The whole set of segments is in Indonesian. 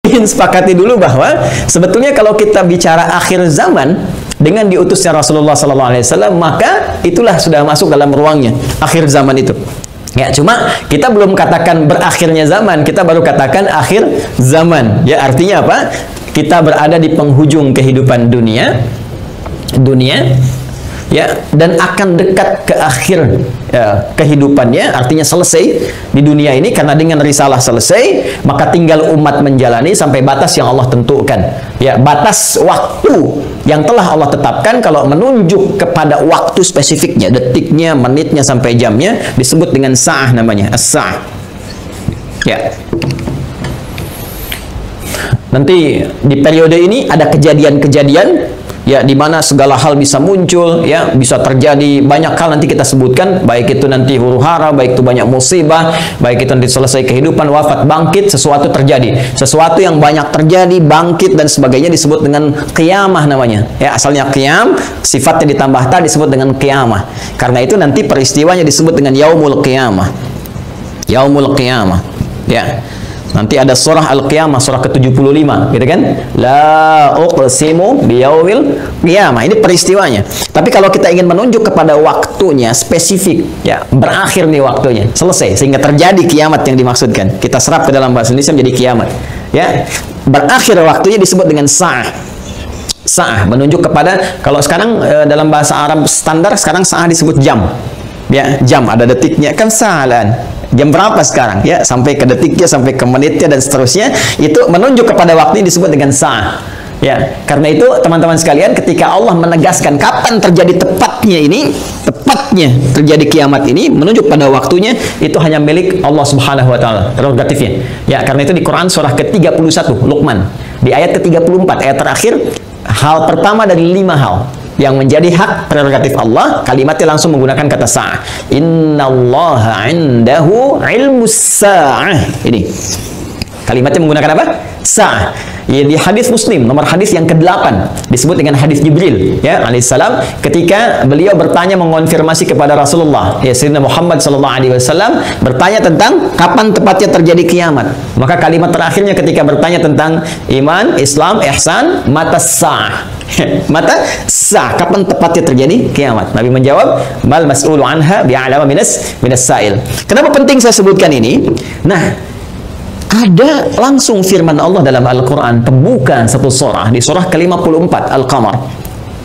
ingin sepakati dulu bahwa sebetulnya kalau kita bicara akhir zaman dengan diutusnya Rasulullah SAW, maka itulah sudah masuk dalam ruangnya akhir zaman itu. Ya, cuma kita belum katakan berakhirnya zaman, kita baru katakan akhir zaman. Ya, artinya apa? Kita berada di penghujung kehidupan dunia, ya, dan akan dekat ke akhir kehidupannya, artinya selesai di dunia ini, karena dengan risalah selesai, maka tinggal umat menjalani sampai batas yang Allah tentukan. Ya, batas waktu yang telah Allah tetapkan, kalau menunjuk kepada waktu spesifiknya, detiknya, menitnya, sampai jamnya, disebut dengan sa'ah, namanya as-sa'ah. Ya. Nanti di periode ini ada kejadian-kejadian, ya, di mana segala hal bisa muncul, ya, bisa terjadi banyak hal, nanti kita sebutkan, baik itu nanti huru-hara, baik itu banyak musibah, baik itu nanti selesai kehidupan, wafat, bangkit, sesuatu terjadi, sesuatu yang banyak terjadi, bangkit dan sebagainya, disebut dengan qiyamah namanya. Ya, asalnya qiyam, sifatnya ditambah ta, disebut dengan qiyamah. Karena itu nanti peristiwanya disebut dengan yaumul qiyamah. Yaumul qiyamah. Ya. Nanti ada surah Al-Qiyamah, surah ke-75, gitu kan? La uqsimu biyaumil qiyamah. Ini peristiwanya. Tapi kalau kita ingin menunjuk kepada waktunya spesifik, ya, berakhir nih waktunya, selesai, sehingga terjadi kiamat yang dimaksudkan. Kita serap ke dalam bahasa Indonesia menjadi kiamat. Ya, berakhir waktunya disebut dengan sa'ah. Sa'ah menunjuk kepada, kalau sekarang dalam bahasa Arab standar, sekarang sa'ah disebut jam. Ya, jam ada detiknya, kan sa'alan. Jam berapa sekarang? Ya, sampai ke detiknya, sampai ke menitnya dan seterusnya, itu menunjuk kepada waktu ini disebut dengan sa'ah. Ya, karena itu teman-teman sekalian, ketika Allah menegaskan kapan terjadi tepatnya ini, tepatnya terjadi kiamat ini, menunjuk pada waktunya, itu hanya milik Allah Subhanahu wa taala, prerogatifnya. Ya, karena itu di Quran surah ke-31 Luqman, di ayat ke-34, ayat terakhir, hal pertama dari 5 hal yang menjadi hak prerogatif Allah, kalimatnya langsung menggunakan kata sa'ah. Innallaha 'indahu 'ilmus sa'ah. Ini kalimatnya menggunakan apa? Sa'ah. Ya, di hadis Muslim nomor hadis yang ke-8 disebut dengan hadis Jibril, ya, alaihissalam, ketika beliau bertanya, mengonfirmasi kepada Rasulullah, ya, Sayyidina Muhammad sallallahu alaihi wasallam, bertanya tentang kapan tepatnya terjadi kiamat. Maka kalimat terakhirnya ketika bertanya tentang iman, Islam, ihsan, mata sa'ah. Mata sa'ah, kapan tepatnya terjadi kiamat? Nabi menjawab, mal mas'ulu anha bi'alama minas sa'il. Kenapa penting saya sebutkan ini? Nah, ada langsung firman Allah dalam Al-Quran, pembukaan satu surah, di surah ke-54 Al-Qamar.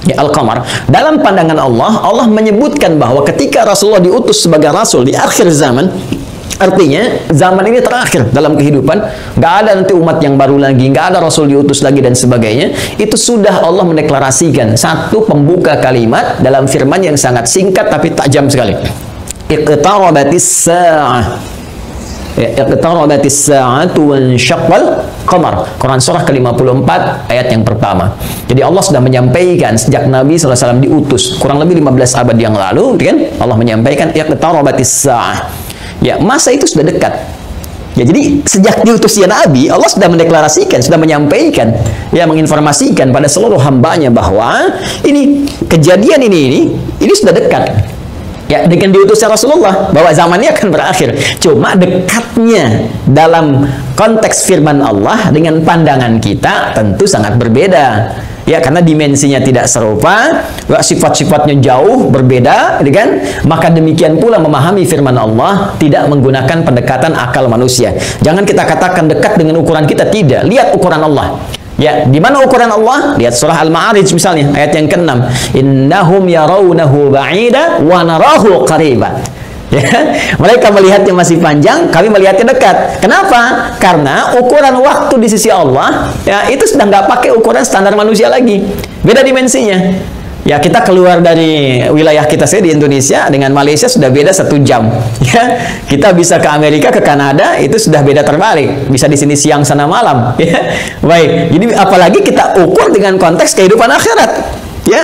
Ya, Al-Qamar. Dalam pandangan Allah, Allah menyebutkan bahwa ketika Rasulullah diutus sebagai Rasul di akhir zaman, artinya zaman ini terakhir dalam kehidupan, nggak ada nanti umat yang baru lagi, nggak ada Rasul diutus lagi dan sebagainya. Itu sudah Allah mendeklarasikan satu pembuka kalimat dalam firman yang sangat singkat tapi tajam sekali. Iqtarabatis sa'ah. Iqtarabatis sa'atu wansyaqqal qamar. Quran surah ke-54 ayat yang pertama. Jadi Allah sudah menyampaikan sejak Nabi SAW diutus kurang lebih 15 abad yang lalu, kan? Allah menyampaikan iqtarabatis sa'ah. Ya, masa itu sudah dekat. Ya, jadi sejak diutusnya Nabi, Allah sudah mendeklarasikan, sudah menyampaikan, ya, menginformasikan pada seluruh hambanya bahwa ini kejadian ini sudah dekat. Ya, dengan diutusnya Rasulullah, bahwa zamannya akan berakhir. Cuma dekatnya dalam konteks firman Allah dengan pandangan kita tentu sangat berbeda. Ya, karena dimensinya tidak serupa, sifat-sifatnya jauh berbeda, kan? Maka demikian pula memahami firman Allah tidak menggunakan pendekatan akal manusia. Jangan kita katakan dekat dengan ukuran kita, tidak. Lihat ukuran Allah. Ya, di mana ukuran Allah? Lihat surah Al-Ma'arij misalnya, ayat yang ke-6. Innahum yarawnahu ba'ida wa narahu qariba. Ya, mereka melihatnya masih panjang, kami melihatnya dekat. Kenapa? Karena ukuran waktu di sisi Allah, ya, itu sudah nggak pakai ukuran standar manusia lagi. Beda dimensinya. Ya, kita keluar dari wilayah kita di Indonesia dengan Malaysia sudah beda 1 jam. Ya, kita bisa ke Amerika, ke Kanada, itu sudah beda terbalik. Bisa di sini siang, sana malam. Ya, baik. Jadi apalagi kita ukur dengan konteks kehidupan akhirat. Ya,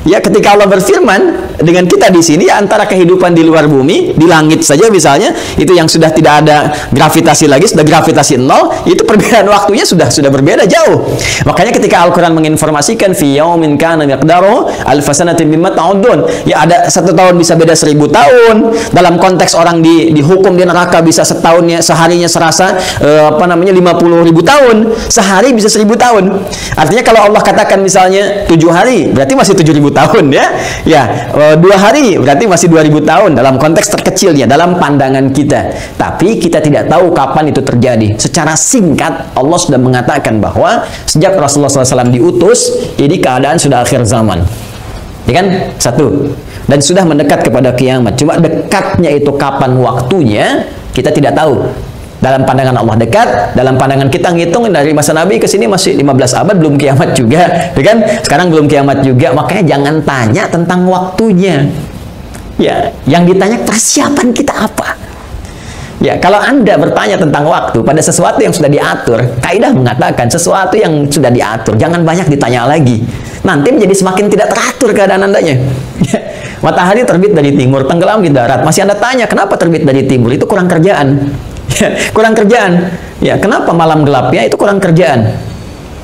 Ya, ketika Allah berfirman dengan kita di sini, antara kehidupan di luar bumi, di langit saja misalnya, itu yang sudah tidak ada gravitasi lagi, sudah gravitasi nol, itu perbedaan waktunya sudah berbeda jauh. Makanya ketika Al-Quran menginformasikan fi yaumin kana miqdaruhu alf sanatin mimma ta'udun, ya ada 1 tahun bisa beda 1000 tahun. Dalam konteks orang dihukum di neraka bisa setahunnya, seharinya serasa 50.000 tahun, sehari bisa 1000 tahun. Artinya kalau Allah katakan misalnya 7 hari, berarti masih 7.000 tahun ya. Ya, 2 hari berarti masih 2000 tahun dalam konteks terkecilnya, dalam pandangan kita. Tapi kita tidak tahu kapan itu terjadi. Secara singkat Allah sudah mengatakan bahwa sejak Rasulullah SAW diutus, ini keadaan sudah akhir zaman. Ya kan? 1. Dan sudah mendekat kepada kiamat. Cuma dekatnya itu kapan waktunya kita tidak tahu. Dalam pandangan Allah dekat, dalam pandangan kita ngitung dari masa Nabi ke sini masih 15 abad, belum kiamat juga, ya kan? Sekarang belum kiamat juga, makanya jangan tanya tentang waktunya. Ya, yang ditanya persiapan kita apa? Ya, kalau Anda bertanya tentang waktu pada sesuatu yang sudah diatur, kaidah mengatakan sesuatu yang sudah diatur jangan banyak ditanya lagi. Nanti menjadi semakin tidak teratur keadaan Andanya. Matahari terbit dari timur, tenggelam di darat, masih Anda tanya kenapa terbit dari timur? Itu kurang kerjaan. Kurang kerjaan. Ya, kenapa malam gelapnya? Itu kurang kerjaan.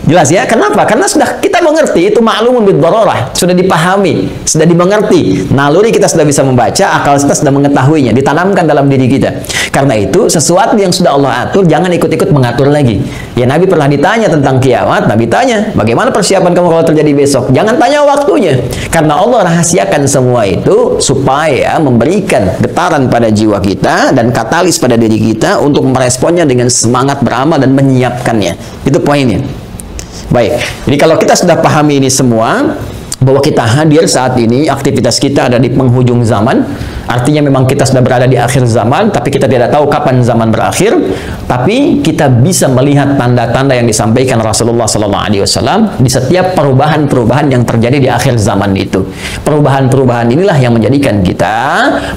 Jelas ya? Kenapa? Karena sudah kita mengerti, itu ma'lumun bid-darurah, sudah dipahami, sudah dimengerti. Naluri kita sudah bisa membaca, akal kita sudah mengetahuinya, ditanamkan dalam diri kita. Karena itu, sesuatu yang sudah Allah atur, jangan ikut-ikut mengatur lagi. Ya, Nabi pernah ditanya tentang kiamat, Nabi tanya, bagaimana persiapan kamu kalau terjadi besok? Jangan tanya waktunya. Karena Allah rahasiakan semua itu supaya memberikan getaran pada jiwa kita dan katalis pada diri kita untuk meresponnya dengan semangat beramal dan menyiapkannya. Itu poinnya. Baik, jadi kalau kita sudah pahami ini semua, bahwa kita hadir saat ini, aktivitas kita ada di penghujung zaman, artinya memang kita sudah berada di akhir zaman, tapi kita tidak tahu kapan zaman berakhir, tapi kita bisa melihat tanda-tanda yang disampaikan Rasulullah SAW di setiap perubahan-perubahan yang terjadi di akhir zaman itu. Perubahan-perubahan inilah yang menjadikan kita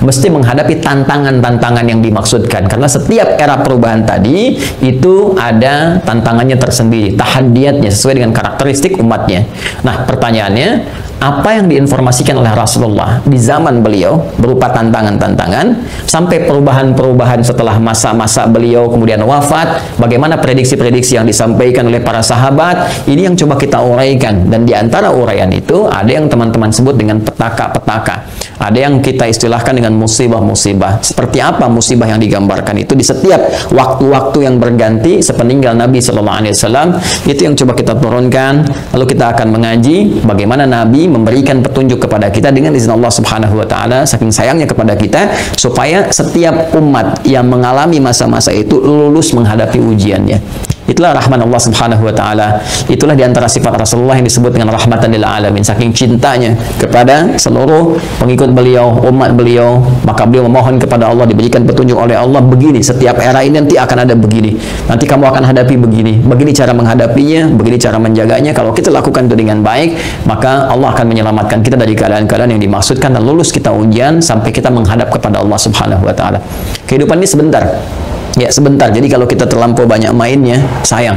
mesti menghadapi tantangan-tantangan yang dimaksudkan, karena setiap era perubahan tadi itu ada tantangannya tersendiri, tahadiyatnya sesuai dengan karakteristik umatnya. Nah, pertanyaannya, apa yang diinformasikan oleh Rasulullah di zaman beliau berupa tantangan-tantangan sampai perubahan-perubahan setelah masa-masa beliau kemudian wafat, bagaimana prediksi-prediksi yang disampaikan oleh para sahabat, ini yang coba kita uraikan. Dan di antara uraian itu ada yang teman-teman sebut dengan petaka-petaka, ada yang kita istilahkan dengan musibah-musibah. Seperti apa musibah yang digambarkan itu di setiap waktu-waktu yang berganti sepeninggal Nabi SAW, itu yang coba kita turunkan. Lalu kita akan mengaji bagaimana Nabi memberikan petunjuk kepada kita dengan izin Allah Subhanahu wa taala, saking sayangnya kepada kita, supaya setiap umat yang mengalami masa-masa itu lulus menghadapi ujiannya. Itulah rahman Allah Subhanahu wa taala. Itulah diantara sifat Rasulullah yang disebut dengan rahmatan lil alamin. Saking cintanya kepada seluruh pengikut beliau, umat beliau, maka beliau memohon kepada Allah diberikan petunjuk oleh Allah, begini setiap era ini nanti akan ada begini. Nanti kamu akan hadapi begini. Begini cara menghadapinya, begini cara menjaganya. Kalau kita lakukan itu dengan baik, maka Allah akan menyelamatkan kita dari keadaan-keadaan yang dimaksudkan dan lulus kita ujian sampai kita menghadap kepada Allah Subhanahu wa taala. Kehidupan ini sebentar. Ya, sebentar. Jadi kalau kita terlampau banyak mainnya, sayang.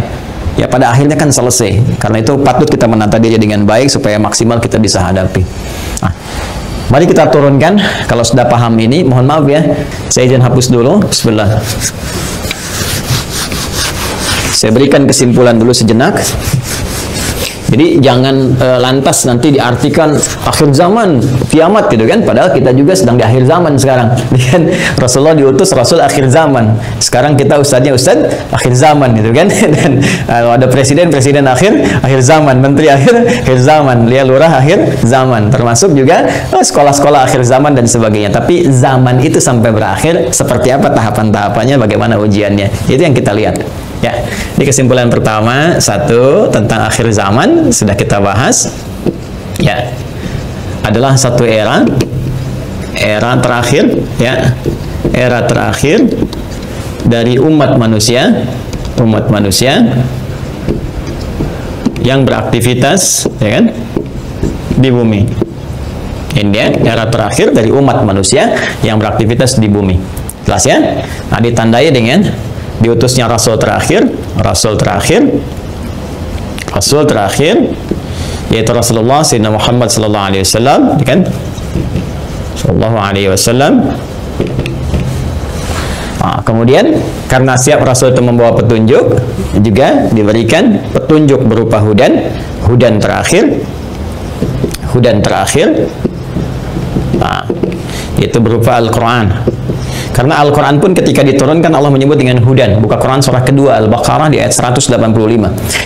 Ya, pada akhirnya kan selesai. Karena itu patut kita menata diri dengan baik supaya maksimal kita bisa hadapi. Nah, mari kita turunkan. Kalau sudah paham ini, mohon maaf ya, saya izin hapus dulu. Bismillah. Saya berikan kesimpulan dulu sejenak. Jadi jangan lantas nanti diartikan akhir zaman, kiamat gitu kan, padahal kita juga sedang di akhir zaman sekarang. Kan Rasulullah diutus Rasul akhir zaman. Sekarang kita ustadznya ustadz akhir zaman gitu kan. Dan ada presiden akhir zaman, menteri akhir zaman, lihat lurah akhir zaman, termasuk juga sekolah-sekolah akhir zaman dan sebagainya. Tapi zaman itu sampai berakhir seperti apa tahapan-tahapannya, bagaimana ujiannya, itu yang kita lihat. Ya, di kesimpulan pertama, 1, tentang akhir zaman sudah kita bahas. Ya, adalah satu era terakhir, ya, era terakhir dari umat manusia yang beraktivitas, ya kan, di bumi. Ini ya, era terakhir dari umat manusia yang beraktivitas di bumi. Jelas ya? Nah, ditandai dengan diutusnya Rasul terakhir yaitu Rasulullah Sayyidina Muhammad sallallahu alaihi wasallam, kan? Sallallahu alaihi wasallam. Kemudian karena siap Rasul itu membawa petunjuk, juga diberikan petunjuk berupa hudan terakhir, itu berupa Al-Quran. Karena Al-Quran pun ketika diturunkan Allah menyebut dengan hudan. Buka Quran surah kedua Al-Baqarah di ayat 185.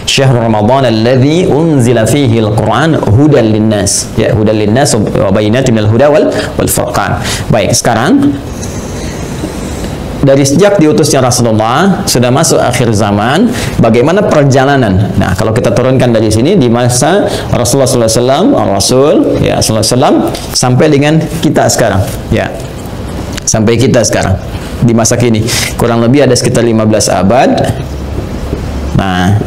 Syahrul Ramadan alladzi unzila fihi Al-Quran hudan linnas. Ya, hudan linnas wa bayyinatin minal huda wal furqan. Baik, sekarang dari sejak diutusnya Rasulullah sudah masuk akhir zaman, bagaimana perjalanan? Nah, kalau kita turunkan dari sini di masa Rasulullah SAW, Rasul ya SAW sampai dengan kita sekarang, ya, sampai kita sekarang di masa kini, kurang lebih ada sekitar 15 abad. Nah,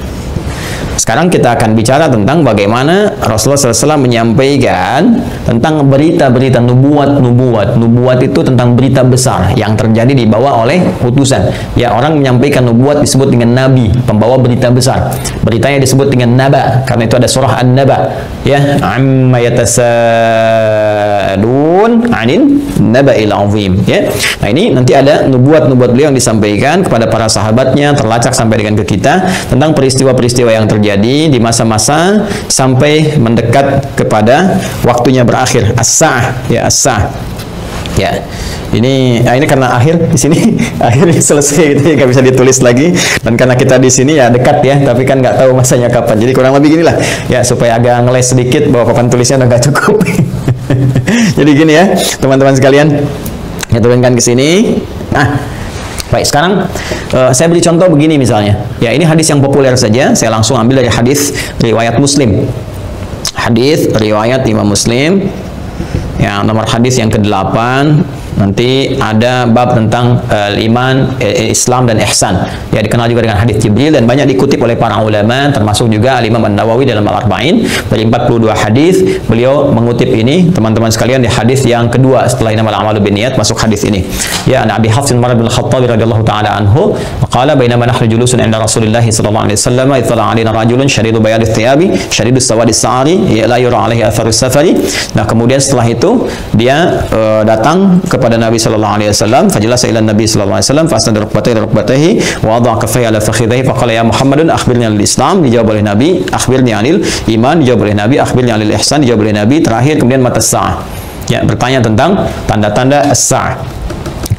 sekarang kita akan bicara tentang bagaimana Rasulullah SAW menyampaikan tentang berita-berita nubuat itu tentang berita besar yang terjadi dibawa oleh utusan. Ya, orang menyampaikan nubuat disebut dengan nabi, pembawa berita besar. Beritanya disebut dengan naba, karena itu ada surah An-Naba. Ya, amma yatasadun 'anil naba'il 'azim. Ya. Nah, ini nanti ada nubuat-nubuat beliau yang disampaikan kepada para sahabatnya, terlacak sampai dengan ke kita tentang peristiwa-peristiwa yang terjadi di masa-masa sampai mendekat kepada waktunya berakhir, as-sa'ah, ya, as-sa'ah. Ya, ini karena akhir di sini akhirnya selesai gitu, nggak bisa ditulis lagi, dan karena kita di sini ya dekat ya, tapi kan nggak tahu masanya kapan. Jadi kurang lebih gini lah, ya, supaya agak ngeles sedikit bahwa papan tulisnya udah nggak cukup. Jadi gini ya, teman-teman sekalian, ya, turunkan ke sini. Nah, baik, sekarang saya beri contoh begini misalnya. Ya, ini hadis yang populer saja. Saya langsung ambil dari hadis riwayat Muslim. Hadis riwayat Imam Muslim. Ya, nomor hadis yang ke-8. Nanti ada bab tentang iman, Islam dan ihsan. Ya, dikenal juga dengan hadis Jibril dan banyak dikutip oleh para ulama, termasuk juga Imam An-Nawawi dalam Al-Arba'in. Dari 42 hadis beliau mengutip ini, teman-teman sekalian, di hadis yang kedua setelah innamal a'malu binniyat, masuk hadis ini. Ya, Abi Hafs bin Khattab radhiyallahu taala anhu, qala bainama nahnu julusun 'inda Rasulillah sallallahu alaihi wasallam, ittala 'alaina rajulun syadidu bayadith thiyabi, syadidu sawadis sa'ari, la yura 'alaihi atharus safari. Nah, kemudian setelah itu dia datang kepada Nabi sallallahu alaihi wasallam, fajalasa ila Nabi sallallahu alaihi wasallam, fasnada rukbatayhi wa wada'a kaffayhi ala fakhidhihi, faqala ya Muhammadun akhbirni anil Islam, dijawab oleh Nabi, akhbirni anil iman, dijawab oleh Nabi, akhbirni anil ihsan, dijawab oleh Nabi. Terakhir kemudian mata sa'ah. Ya, bertanya tentang tanda-tanda as-sa'ah.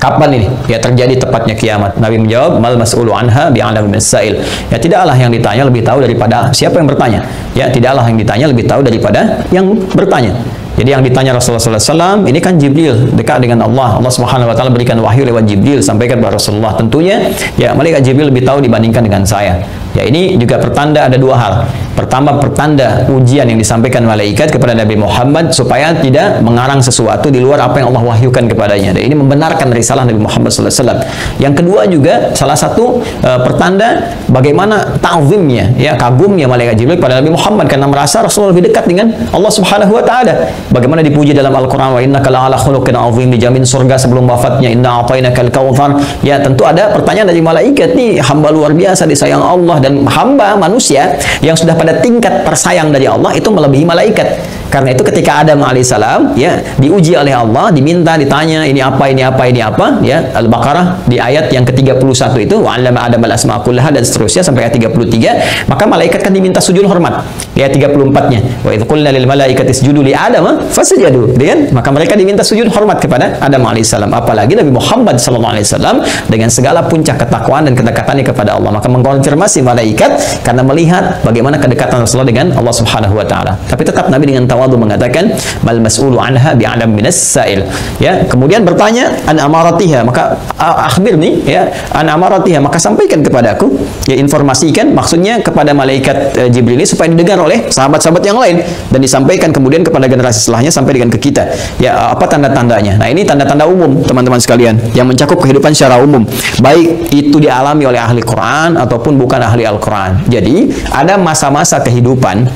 Kapan ini? Ya, terjadi tepatnya kiamat. Nabi menjawab, mal mas'ulu anha bi'alam min sa'il. Ya, tidaklah yang ditanya lebih tahu daripada siapa yang bertanya. Ya, tidaklah yang ditanya lebih tahu daripada yang bertanya. Jadi yang ditanya Rasulullah SAW ini kan Jibril, dekat dengan Allah. Allah Subhanahu Wa Taala berikan wahyu lewat Jibril sampaikan kepada Rasulullah. Tentunya ya malaikat Jibril lebih tahu dibandingkan dengan saya. Ya, ini juga pertanda ada dua hal. Pertama, pertanda ujian yang disampaikan malaikat kepada Nabi Muhammad supaya tidak mengarang sesuatu di luar apa yang Allah wahyukan kepadanya. Dan ini membenarkan risalah Nabi Muhammad SAW. Yang kedua juga salah satu pertanda bagaimana ta'zimnya, ya, kagumnya malaikat Jibril kepada Nabi Muhammad karena merasa Rasulullah lebih dekat dengan Allah Subhanahu Wa Taala. Bagaimana dipuji dalam Al-Quran, wa innaka la'ala khuluqin 'azim, dijamin surga sebelum wafatnya, inna a'tainakal kautsar. Ya, tentu ada pertanyaan dari malaikat, nih hamba luar biasa disayang Allah, dan hamba manusia yang sudah pada tingkat tersayang dari Allah itu melebihi malaikat. Karena itu ketika Adam alaihissalam ya diuji oleh Allah, diminta, ditanya ini apa, ini apa, ini apa, ya, Al-Baqarah di ayat yang ke-31 itu wa 'allama Adam al-asma' kullaha dan seterusnya sampai ayat 33, maka malaikat kan diminta sujud hormat. Ya, 34-nya. Wa idz qulna lil malaikati isjudu li Adam fasajadu. Kan? Maka mereka diminta sujud hormat kepada Adam alaihissalam. Apalagi Nabi Muhammad sallallahu alaihi wasallam dengan segala puncak ketakwaan dan kedekatannya kepada Allah, maka mengkonfirmasi malaikat karena melihat bagaimana kedekatan Rasulullah dengan Allah Subhanahu Wa Taala. Tapi tetap Nabi dengan tawadhu mengatakan mal mas'ulu anha bi'alam minas sa'il. Ya, kemudian bertanya an amaratiha, maka akhbirni, ya, an amaratiha, maka sampaikan kepadaku, ya, informasikan, maksudnya kepada malaikat Jibril ini supaya didengar oleh sahabat-sahabat yang lain dan disampaikan kemudian kepada generasi setelahnya sampai dengan ke kita. Ya, apa tanda-tandanya? Nah, ini tanda-tanda umum, teman-teman sekalian, yang mencakup kehidupan secara umum, baik itu dialami oleh ahli Quran ataupun bukan ahli Al-Quran. Jadi, ada masa-masa kehidupan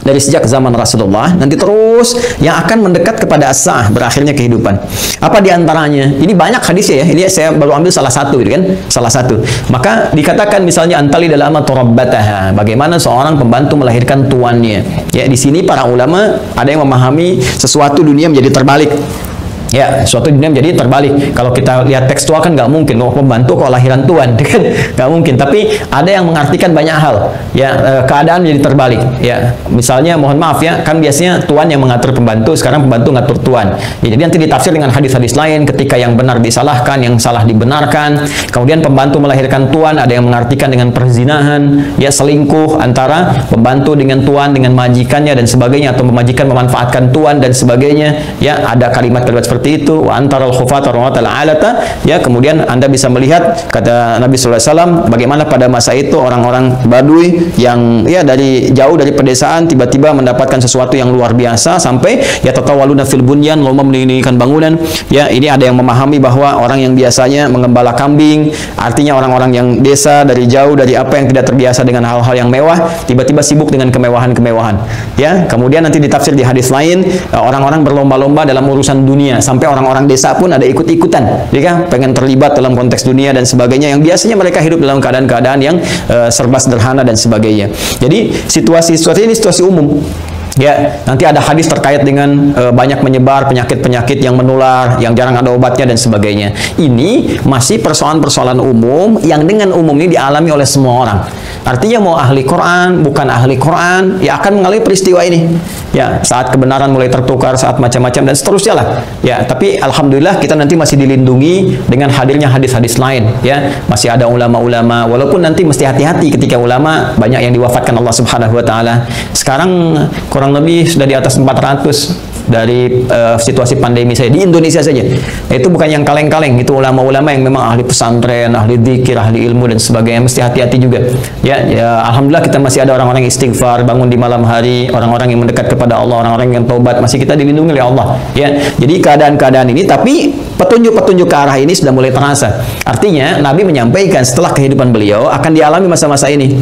dari sejak zaman Rasulullah, nanti terus yang akan mendekat kepada as-sa'ah, berakhirnya kehidupan. Apa diantaranya? Ini banyak hadisnya ya. Ini saya baru ambil salah satu, gitu kan? Salah satu. Maka dikatakan misalnya antali dalam rabbataha. Bagaimana seorang pembantu melahirkan tuannya. Ya, di sini para ulama ada yang memahami sesuatu dunia menjadi terbalik. Ya, suatu dunia menjadi terbalik. Kalau kita lihat tekstual kan nggak mungkin, pembantu kok lahiran tuan, kan nggak mungkin. Tapi ada yang mengartikan banyak hal. Ya, keadaan menjadi terbalik. Ya, misalnya mohon maaf ya, kan biasanya tuan yang mengatur pembantu, sekarang pembantu ngatur tuan. Ya, jadi nanti ditafsir dengan hadis-hadis lain. Ketika yang benar disalahkan, yang salah dibenarkan. Kemudian pembantu melahirkan tuan, ada yang mengartikan dengan perzinahan, ya selingkuh antara pembantu dengan tuan, dengan majikannya dan sebagainya, atau majikan memanfaatkan tuan dan sebagainya. Ya, ada kalimat-kalimat seperti itu, wa antaral khufata wa alata. Ya, kemudian Anda bisa melihat kata Nabi sallallahu alaihi wasallam bagaimana pada masa itu orang-orang Badui yang ya dari jauh dari pedesaan tiba-tiba mendapatkan sesuatu yang luar biasa sampai ya tatawaluna fil bunyan, lomba meninggikan bangunan. Ya, ini ada yang memahami bahwa orang yang biasanya mengembala kambing, artinya orang-orang yang desa dari jauh dari apa yang tidak terbiasa dengan hal-hal yang mewah, tiba-tiba sibuk dengan kemewahan-kemewahan. Ya, kemudian nanti ditafsir di hadis lain, orang-orang berlomba-lomba dalam urusan dunia. Sampai orang-orang desa pun ada ikut-ikutan, ya kan? Pengen terlibat dalam konteks dunia dan sebagainya, yang biasanya mereka hidup dalam keadaan-keadaan yang serba sederhana dan sebagainya. Jadi situasi ini situasi umum. Ya, nanti ada hadis terkait dengan banyak menyebar penyakit-penyakit yang menular, yang jarang ada obatnya dan sebagainya. Ini masih persoalan-persoalan umum yang dengan umum ini dialami oleh semua orang. Artinya mau ahli Quran, bukan ahli Quran, ya akan mengalami peristiwa ini. Ya, saat kebenaran mulai tertukar, saat macam-macam dan seterusnya lah. Ya, tapi alhamdulillah kita nanti masih dilindungi dengan hadirnya hadis-hadis lain. Ya, masih ada ulama-ulama. Walaupun nanti mesti hati-hati ketika ulama banyak yang diwafatkan Allah Subhanahu Wa Taala. Sekarang kurang lebih sudah di atas 400 dari situasi pandemi saya di Indonesia saja. Itu bukan yang kaleng-kaleng, itu ulama-ulama yang memang ahli pesantren, ahli dzikir, ahli ilmu dan sebagainya. Mesti hati-hati juga. Ya, alhamdulillah kita masih ada orang-orang yang istighfar, bangun di malam hari, orang-orang yang mendekat kepada Allah, orang-orang yang taubat, masih kita dilindungi oleh Allah. Ya, jadi keadaan-keadaan ini, tapi petunjuk-petunjuk ke arah ini sudah mulai terasa. Artinya Nabi menyampaikan setelah kehidupan beliau akan dialami masa-masa ini.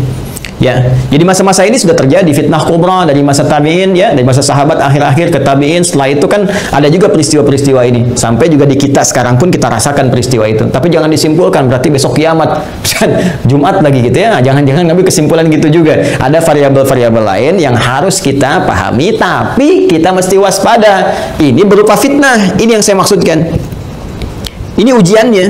Ya, jadi masa-masa ini sudah terjadi fitnah kubra dari masa tabi'in, ya, dari masa sahabat akhir-akhir ke tabi'in. Setelah itu kan ada juga peristiwa-peristiwa ini. Sampai juga di kita sekarang pun kita rasakan peristiwa itu. Tapi jangan disimpulkan berarti besok kiamat, Jumat lagi gitu ya. Jangan-jangan ngambil kesimpulan gitu juga. Ada variabel-variabel lain yang harus kita pahami, tapi kita mesti waspada. Ini berupa fitnah. Ini yang saya maksudkan. Ini ujiannya.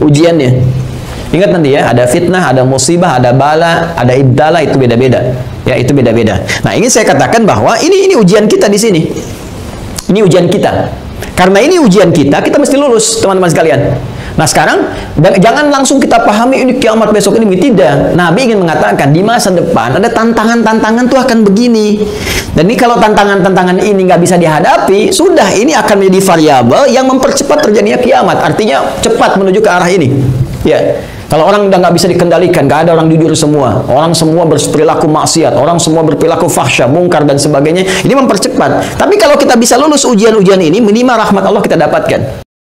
Ujiannya. Ingat nanti ya, ada fitnah, ada musibah, ada bala, ada ibtala, itu beda-beda. Ya, itu beda-beda. Nah, ingin saya katakan bahwa ini ujian kita di sini. Ini ujian kita. Karena ini ujian kita mesti lulus, teman-teman sekalian. Nah, sekarang jangan langsung kita pahami ini kiamat besok ini. Tidak. Nabi ingin mengatakan di masa depan ada tantangan-tantangan tuh akan begini. Dan ini kalau tantangan-tantangan ini nggak bisa dihadapi, sudah ini akan menjadi variabel yang mempercepat terjadinya kiamat. Artinya cepat menuju ke arah ini. Ya. Kalau orang udah nggak bisa dikendalikan, nggak ada orang jujur semua, orang semua berperilaku maksiat, orang semua berperilaku fahsya, mungkar dan sebagainya, ini mempercepat. Tapi kalau kita bisa lulus ujian-ujian ini, minimal rahmat Allah kita dapatkan.